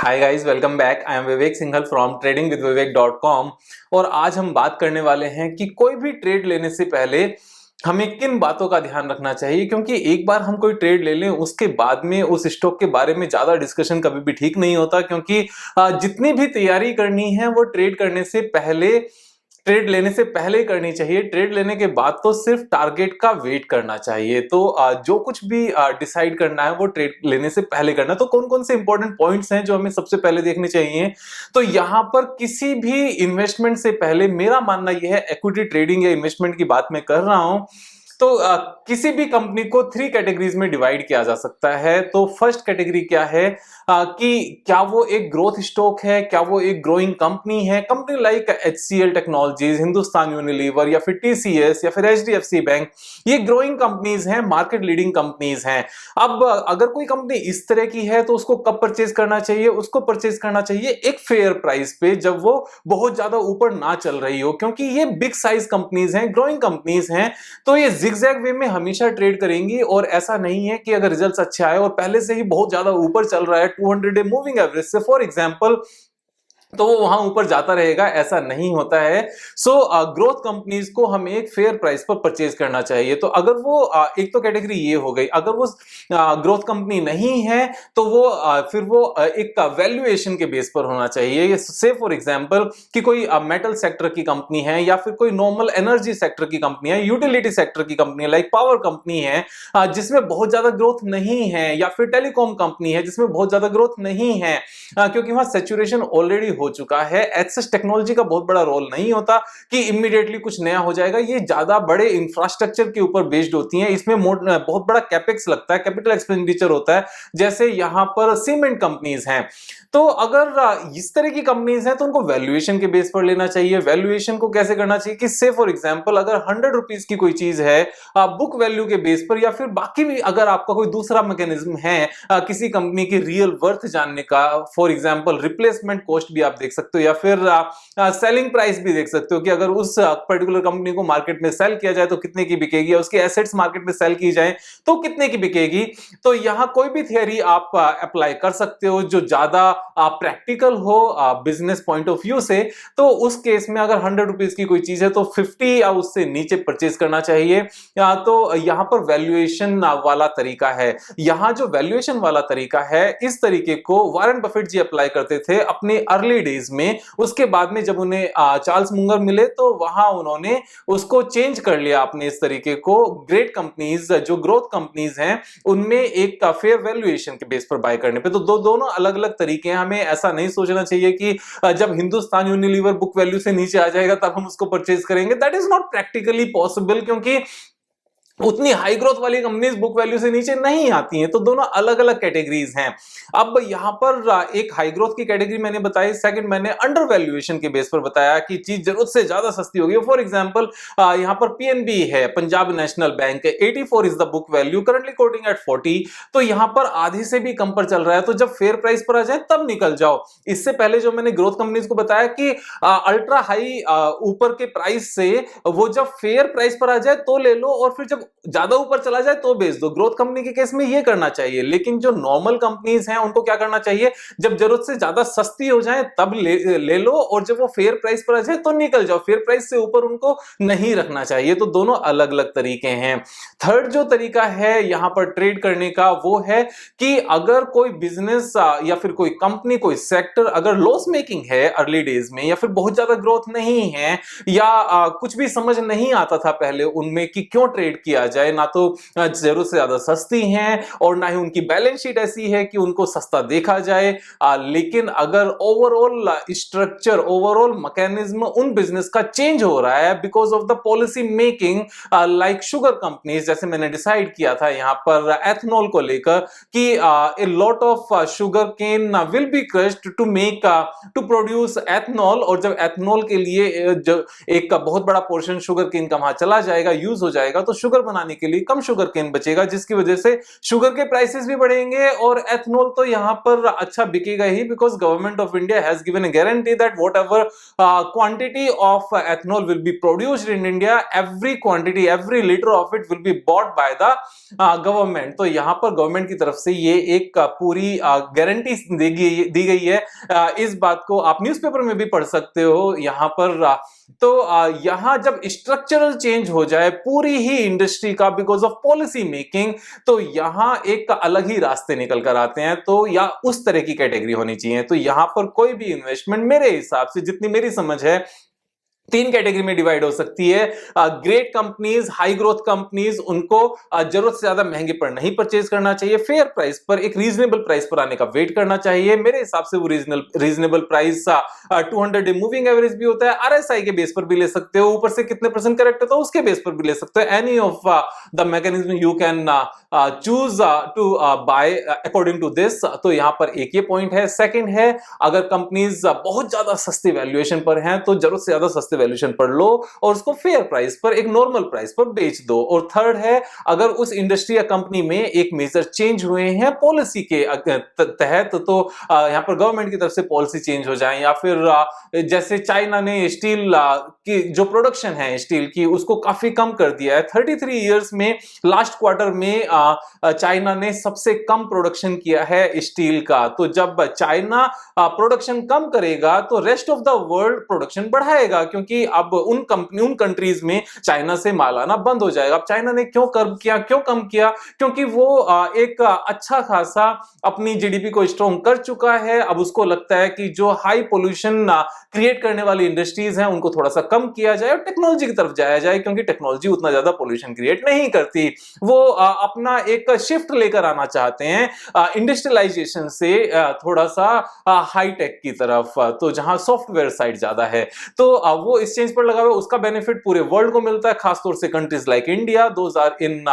Hi guys, welcome back. I am Vivek Singhal from tradingwithvivek.com। और आज हम बात करने वाले हैं कि कोई भी ट्रेड लेने से पहले हमें किन बातों का ध्यान रखना चाहिए, क्योंकि एक बार हम कोई ट्रेड ले लें उसके बाद में उस स्टॉक के बारे में ज्यादा डिस्कशन कभी भी ठीक नहीं होता, क्योंकि जितनी भी तैयारी करनी है वो ट्रेड करने से पहले, ट्रेड लेने से पहले करनी चाहिए। ट्रेड लेने के बाद तो सिर्फ टारगेट का वेट करना चाहिए। तो जो कुछ भी डिसाइड करना है वो ट्रेड लेने से पहले करना है। तो कौन कौन से इंपॉर्टेंट पॉइंट्स हैं जो हमें सबसे पहले देखने चाहिए? तो यहाँ पर किसी भी इन्वेस्टमेंट से पहले मेरा मानना यह है, इक्विटी ट्रेडिंग या इन्वेस्टमेंट की बात मैं कर रहा हूं, तो किसी भी कंपनी को 3 कैटेगरीज में डिवाइड किया जा सकता है। तो फर्स्ट कैटेगरी क्या है कि क्या वो एक ग्रोथ स्टॉक है, क्या वो एक ग्रोइंग कंपनी है। Company like HCL technologies, Hindustan Unilever या फिर TCS या फिर HDFC बैंक, ये ग्रोइंग कंपनीज हैं, मार्केट लीडिंग कंपनीज हैं। अब अगर कोई कंपनी इस तरह की है तो उसको कब परचेज करना चाहिए? उसको परचेज करना चाहिए एक फेयर प्राइस पे, जब वो बहुत ज्यादा ऊपर ना चल रही हो, क्योंकि ये बिग साइज कंपनीज हैं, ग्रोइंग कंपनीज हैं। तो ये जिगजैग वे में हमेशा ट्रेड करेंगी। और ऐसा नहीं है कि अगर रिजल्ट्स अच्छे आए और पहले से ही बहुत ज्यादा ऊपर चल रहा है 200 डे मूविंग एवरेज से फॉर एग्जांपल, तो वो वहां ऊपर जाता रहेगा, ऐसा नहीं होता है। सो ग्रोथ कंपनीज को हमें एक फेयर प्राइस पर परचेज करना चाहिए। तो अगर वो एक तो कैटेगरी ये हो गई। अगर वो ग्रोथ कंपनी नहीं है तो वो फिर वो एक वैल्यूएशन के बेस पर होना चाहिए। से फॉर एग्जांपल कि कोई मेटल सेक्टर की कंपनी है या फिर कोई नॉर्मल एनर्जी सेक्टर की कंपनी है, यूटिलिटी सेक्टर की कंपनी है, लाइक पावर कंपनी है जिसमें बहुत ज्यादा ग्रोथ नहीं है, या फिर टेलीकॉम कंपनी है जिसमें बहुत ज्यादा ग्रोथ नहीं है, क्योंकि वहां सैचुरेशन ऑलरेडी हो चुका है। एक्सेस टेक्नोलॉजी का बहुत बड़ा रोल नहीं होता कि इमीडिएटली कुछ नया हो जाएगा। ये ज्यादा बड़े इंफ्रास्ट्रक्चर के ऊपर बेस्ड होती हैं। इसमें बहुत बड़ा कैपेक्स लगता है, कैपिटल एक्सपेंडिचर होता है, जैसे यहां पर सीमेंट कंपनीज हैं। तो अगर इस तरह की कंपनीज हैं तो उनको वैल्यूएशन के बेस पर लेना चाहिए। वैल्यूएशन को कैसे करना चाहिए कि से फॉर एग्जांपल अगर 100 रुपीज की कोई चीज है बुक वैल्यू के बेस पर, या फिर बाकी भी अगर आपका कोई दूसरा मैकेनिज्म है किसी कंपनी की रियल वर्थ जानने का, फॉर एग्जांपल रिप्लेसमेंट कॉस्ट भी आप देख सकते हो, या फिर सेलिंग प्राइस भी देख सकते हो कि अगर उस पर्टिकुलर कंपनी को मार्केट में सेल किया जाए तो कितने की बिकेगी, या उसके एसेट्स मार्केट में सेल की जाए तो कितने की बिकेगी। तो यहां कोई भी थियरी आप अप्लाई कर सकते हो जो ज्यादा प्रैक्टिकल हो बिजनेस पॉइंट ऑफ व्यू से। तो उस केस में अगर 100 रुपीज की कोई चीज है तो 50 या उससे नीचे परचेज करना चाहिए। तो यहां पर वैल्यूएशन वाला तरीका है। यहां जो वैल्यूएशन वाला तरीका है, इस तरीके को वॉरेन बफेट जी अप्लाई करते थे अपने अर्ली डेज में। उसके बाद में जब उन्हें चार्ल्स मुंगर मिले तो वहां उन्होंने उसको चेंज कर लिया अपने इस तरीके को। ग्रेट कंपनीज जो ग्रोथ कंपनीज हैं उनमें एक फेयर वैल्यूएशन के बेस पर बाय करने पे। तो दोनों अलग अलग तरीके हैं। हमें ऐसा नहीं सोचना चाहिए कि जब हिंदुस्तान यूनिलीवर बुक वैल्यू से नीचे आ जाएगा तब हम उसको परचेज करेंगे। That is not practically possible, क्योंकि उतनी हाई ग्रोथ वाली कंपनीज बुक वैल्यू से नीचे नहीं आती हैं। तो दोनों अलग अलग कैटेगरीज हैं। अब यहां पर एक हाई ग्रोथ की कैटेगरी मैंने बताई, सेकंड मैंने अंडर वैल्यूएशन के बेस पर बताया कि चीज जरूरत से ज्यादा सस्ती हो गई। फॉर एग्जांपल यहां पर PNB है, पंजाब नेशनल बैंक है, 84 is the book value, currently quoting at 40। तो यहां पर आधे से भी कम पर चल रहा है। तो जब फेयर प्राइस पर आ जाए तब निकल जाओ। इससे पहले जो मैंने ग्रोथ कंपनीज को बताया कि अल्ट्रा हाई ऊपर के प्राइस से वो जब फेयर प्राइस पर आ जाए तो ले लो, और फिर जब ज्यादा ऊपर चला जाए तो बेच दो। ग्रोथ कंपनी के केस में ये करना चाहिए। लेकिन जो नॉर्मल कंपनीज हैं उनको क्या करना चाहिए, जब जरूरत से ज्यादा सस्ती हो जाए तब ले लो, और जब वो फेयर प्राइस पर आ जाए तो निकल जाओ। फेयर प्राइस से ऊपर उनको नहीं रखना चाहिए। तो दोनों अलग अलग तरीके हैं। थर्ड जो तरीका है यहां पर ट्रेड करने का वो है कि अगर कोई बिजनेस या फिर कोई कंपनी, कोई सेक्टर अगर लॉस मेकिंग है अर्ली डेज में, या फिर बहुत ज्यादा ग्रोथ नहीं है, या कुछ भी समझ नहीं आता था पहले उनमें कि क्यों ट्रेड किया जाए, ना तो जरूरत से ज्यादा सस्ती हैं और ना ही उनकी बैलेंस शीट ऐसी है कि उनको सस्ता देखा जाए, लेकिन अगर ओवरऑल स्ट्रक्चर, ओवरऑल मैकेनिज्म उन बिजनेस का चेंज हो रहा है because of the policy making, like sugar companies, जैसे मैंने डिसाइड किया था यहां पर एथनॉल को लेकर कि a lot of sugar cane will be crushed to make to produce ethanol. और जब एथनॉल के लिए एक बहुत बड़ा पोर्शन शुगर केन का वहां चला जाएगा, यूज हो जाएगा, तो शुगर बनाने के लिए कम शुगर केन बचेगा, जिसकी वजह से शुगर के प्राइसेस भी बढ़ेंगे और एथनॉल तो यहाँ पर अच्छा बिकेगा ही, because government of India has given a guarantee that whatever quantity of ethanol will be produced in India, every quantity, every liter of it will be bought by the government. तो यहाँ पर government की तरफ से ये एक पूरी guarantee दी गई है। इस बात को आप न्यूज़पेपर में भी पढ़ सकते हो यहाँ पर। तो यहाँ जब स्ट्रक्चरल चेंज हो जाए पूरी ही इंडस्ट्री का बिकॉज ऑफ पॉलिसी मेकिंग, तो यहाँ एक अलग ही रास्ते निकल कर आते हैं। तो या उस तरह की कैटेगरी होनी चाहिए। तो यहाँ पर कोई भी इन्वेस्टमेंट मेरे हिसाब से, जितनी मेरी समझ है, 3 कैटेगरी में डिवाइड हो सकती है। Great companies, high growth companies, उनको जरूरत से ज्यादा महंगे पर नहीं परचेज करना चाहिए, फेयर प्राइस पर, एक रीजनेबल प्राइस पर आने का वेट करना चाहिए। मेरे हिसाब से वो reasonable price 200 day moving average भी होता है, आरएसआई के बेस पर भी ले सकते हो, ऊपर से कितने परसेंट करेक्ट होता है उसके बेस पर भी ले सकते हो। Any of the mechanism you can choose to buy according to this. तो यहां पर एक ये पॉइंट है। सेकंड है, अगर कंपनीज बहुत ज्यादा सस्ती वैल्यूएशन पर हैं तो जरूरत से ज्यादा सस्ते वैल्यूएशन पर लो और उसको फेयर प्राइस पर, एक नॉर्मल प्राइस पर बेच दो। और थर्ड है, अगर उस इंडस्ट्री या कंपनी में एक मेजर चेंज हुए हैं पॉलिसी के तहत, तो यहां पर गवर्नमेंट की तरफ से पॉलिसी चेंज हो जाए, या फिर जैसे चाइना ने स्टील की जो प्रोडक्शन है स्टील की उसको काफी कम कर दिया है। 33 इयर्स में लास्ट क्वार्टर में चाइना ने सबसे कम प्रोडक्शन किया है स्टील का। तो जब चाइना प्रोडक्शन कम करेगा तो rest of the world production बढ़ाएगा, क्योंकि अब उन कंट्रीज में चाइना से माल आना बंद हो जाएगा। अब चाइना ने क्यों कम किया? क्योंकि वो एक अच्छा खासा अपनी जीडीपी को स्ट्रॉन्ग कर चुका है। अब उसको लगता है कि जो हाई पोल्यूशन क्रिएट करने वाली इंडस्ट्रीज हैं उनको थोड़ा सा कम किया जाए और टेक्नोलॉजी की तरफ जाया जाए, क्योंकि टेक्नोलॉजी उतना ज्यादा पोल्यूशन क्रिएट नहीं करती। वो अपना एक शिफ्ट लेकर आना चाहते हैं इंडस्ट्रियलाइजेशन से थोड़ा सा हाईटेक की तरफ, तो जहां सॉफ्टवेयर साइड ज्यादा है। तो वो इस चेंज पर लगा हुआ, उसका बेनिफिट पूरे वर्ल्ड को मिलता है, खासतौर से countries like India. Those are in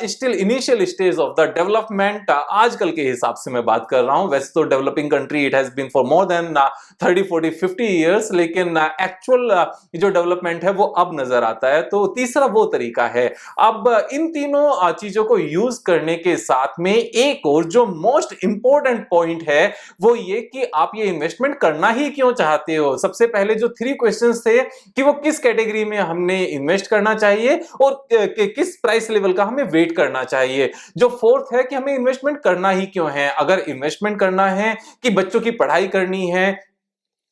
still initial stage of the development. आजकल के हिसाब से मैं बात कर रहा हूं, वैसे तो developing country it has been for more than 30, 40, 50 years, लेकिन एक्चुअल जो डेवलपमेंट है वो अब नजर आता है। तो तीसरा वो तरीका है। अब इन तीनों चीजों को यूज करने के साथ में एक और जो मोस्ट इंपॉर्टेंट पॉइंट है वो ये कि आप ये इन्वेस्टमेंट करना ही क्यों चाहते हो। सबसे पहले जो 3 क्वेश्चंस थे कि वो किस कैटेगरी में हमने इन्वेस्ट करना चाहिए और किस प्राइस लेवल का हमें वेट करना चाहिए। जो फोर्थ है कि हमें इन्वेस्टमेंट करना ही क्यों है। अगर इन्वेस्टमेंट करना है कि बच्चों की पढ़ाई करनी है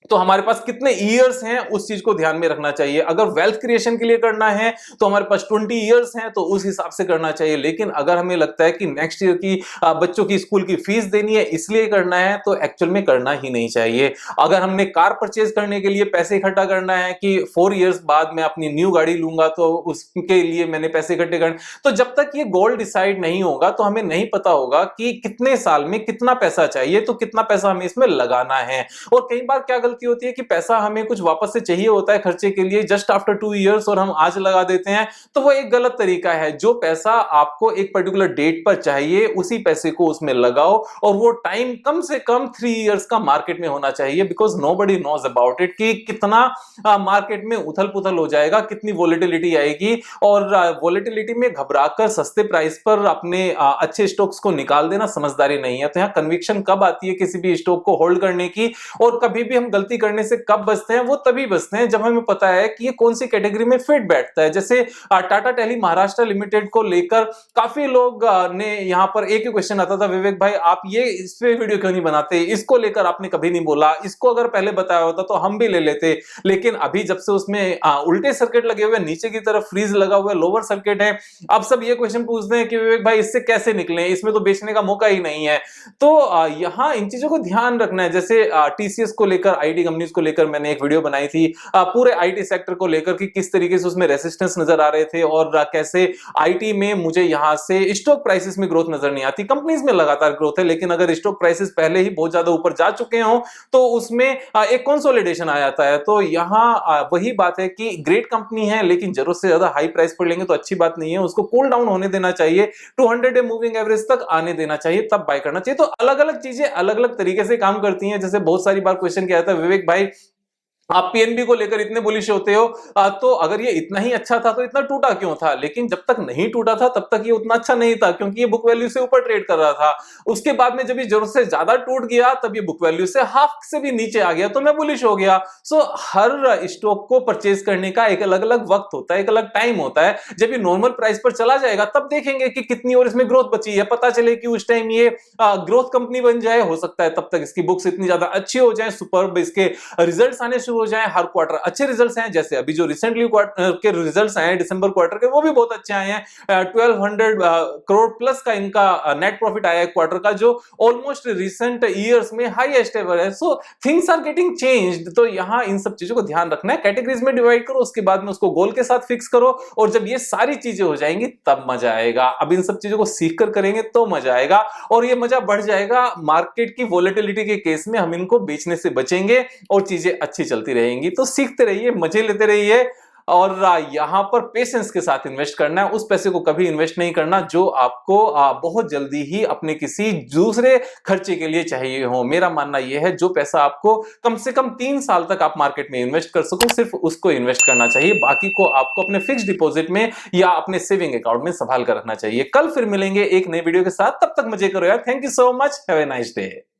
तो हमारे पास कितने इयर्स हैं उस चीज को ध्यान में रखना चाहिए। अगर वेल्थ क्रिएशन के लिए करना है तो हमारे पास 20 इयर्स हैं तो उस हिसाब से करना चाहिए। लेकिन अगर हमें लगता है कि नेक्स्ट ईयर की बच्चों की स्कूल की फीस देनी है इसलिए करना है तो एक्चुअल में करना ही नहीं चाहिए। अगर हमने कार परचेज करने के लिए पैसे इकट्ठा करना है कि 4 इयर्स बाद मैं अपनी न्यू गाड़ी लूंगा तो उसके लिए मैंने पैसे इकट्ठे करने, तो जब तक ये गोल डिसाइड नहीं होगा तो हमें नहीं पता होगा कि कितने साल में कितना पैसा चाहिए, तो कितना पैसा हमें इसमें लगाना है। और कई बार क्या गलती होती है कि पैसा हमें कुछ वापस से चाहिए होता है खर्चे के लिए जस्ट आफ्टर 2 इयर्स और हम आज लगा देते हैं, तो वो एक गलत तरीका है। जो पैसा आपको एक पर्टिकुलर डेट पर चाहिए उसी पैसे को उसमें लगाओ और वो टाइम कम से कम 3 इयर्स का मार्केट में होना चाहिए, because nobody knows about it कि कितना मार्केट में उथल पुथल हो जाएगा, कितनी वोलेटिलिटी आएगी। और वोलेटिलिटी में घबराकर सस्ते प्राइस पर अपने अच्छे स्टॉक्स को निकाल देना समझदारी नहीं है। तो यहाँ कन्विक्शन कब आती है किसी भी स्टॉक को होल्ड करने की, और कभी भी हम गलती करने से कब बचते हैं, वो तभी बचते हैं जब हमें पता है कि ये कौन सी कैटेगरी में फिट बैठता है। जैसे टाटा टेली महाराष्ट्र लिमिटेड को लेकर काफी लोग ने यहाँ पर एक ही क्वेश्चन आता था, विवेक भाई आप ये इस पे वीडियो क्यों नहीं बनाते, इसको लेकर आपने कभी नहीं बोला, इसको अगर पहले बताया होता तो हम भी ले लेते। लेकिन अभी जब से उसमें उल्टे सर्किट लगे हुए, नीचे की तरफ फ्रीज लगा हुआ है, लोअर सर्किट है, अब सब ये क्वेश्चन पूछते हैं कि विवेक भाई इससे कैसे निकले, इसमें तो बेचने का मौका ही नहीं है। तो यहाँ इन चीजों को ध्यान रखना है। जैसे टीसीएस को लेकर, आईटी कंपनीज को लेकर मैंने एक वीडियो बनाई थी पूरे आईटी सेक्टर को लेकर कि किस तरीके से उसमें रेसिस्टेंस नजर आ रहे थे और कैसे आईटी में मुझे यहां से स्टॉक प्राइसेस में ग्रोथ नजर नहीं आती। कंपनीज में लगातार ग्रोथ है, लेकिन अगर स्टॉक प्राइसेस पहले ही बहुत ज्यादा ऊपर जा चुके हो तो उसमें एक कंसोलिडेशन आ जाता है। तो यहाँ वही बात है कि ग्रेट कंपनी है लेकिन जरूरत से ज्यादा हाई प्राइस पर लेंगे तो अच्छी बात नहीं है, उसको कूल डाउन होने देना चाहिए, 200 डे मूविंग एवरेज तक आने देना चाहिए, तब बाय करना चाहिए। तो अलग अलग चीजें अलग अलग तरीके से काम करती हैं। जैसे बहुत सारी बार क्वेश्चन किया जाता है, विवेक भाई आप पीएनबी को लेकर इतने बुलिश होते हो, तो अगर ये इतना ही अच्छा था तो इतना टूटा क्यों था? लेकिन जब तक नहीं टूटा था तब तक ये उतना अच्छा नहीं था, क्योंकि ये बुक वैल्यू से ऊपर ट्रेड कर रहा था। उसके बाद में जब ये जरूरत से ज्यादा टूट गया तब ये बुक वैल्यू से हाफ से भी नीचे आ गया तो मैं बुलिश हो गया। सो हर स्टॉक को परचेज करने का एक अलग अलग वक्त होता है, एक अलग टाइम होता है। जब ये नॉर्मल प्राइस पर चला जाएगा तब देखेंगे कि कितनी और इसमें ग्रोथ बची है, पता चले कि उस टाइम ये ग्रोथ कंपनी बन जाए। हो सकता है तब तक इसकी बुक्स इतनी ज्यादा अच्छी हो जाए, सुपर्ब इसके रिजल्ट्स आने शुरू हो जाएं, हर क्वार्टर अच्छे रिजल्ट्स आए, जैसे अभी जो रिसेंटली के रिजल्ट्स आए दिसंबर क्वार्टर के, वो भी बहुत अच्छे आए हैं। 1200 करोड़ प्लस का इनका नेट प्रॉफिट आया है क्वार्टर का, जो ऑलमोस्ट रिसेंट ईयर्स में हाईएस्ट एवर है। So things are getting changed. तो यहाँ इन सब चीजों को ध्यान रखना है, कैटेगरीज में डिवाइड करो, उसके बाद में उसको गोल के साथ फिक्स करो, और जब ये सारी चीजें हो जाएंगी तब मजा आएगा। अब इन सब चीजों को सीख कर करेंगे तो मजा आएगा, और ये मजा बढ़ जाएगा मार्केट की वोलेटिलिटी के केस में। हम इनको बेचने से बचेंगे और चीजें अच्छी चलती रहेंगी। तो सीखते रहिए, मजे लेते रहिए, और यहां पर पेशेंस के साथ इन्वेस्ट करना है। उस पैसे को कभी इन्वेस्ट नहीं करना जो आपको बहुत जल्दी ही अपने किसी दूसरे खर्चे के लिए चाहिए हो। मेरा मानना यह है जो पैसा आपको कम से कम 3 साल तक आप मार्केट में इन्वेस्ट कर सको, सिर्फ उसको इन्वेस्ट करना चाहिए। बाकी को आपको अपने फिक्स डिपॉजिट में या अपने सेविंग अकाउंट में संभाल कर रखना चाहिए। कल फिर मिलेंगे एक नए वीडियो के साथ, तब तक मजे करो यार। Thank you so much, have a nice day.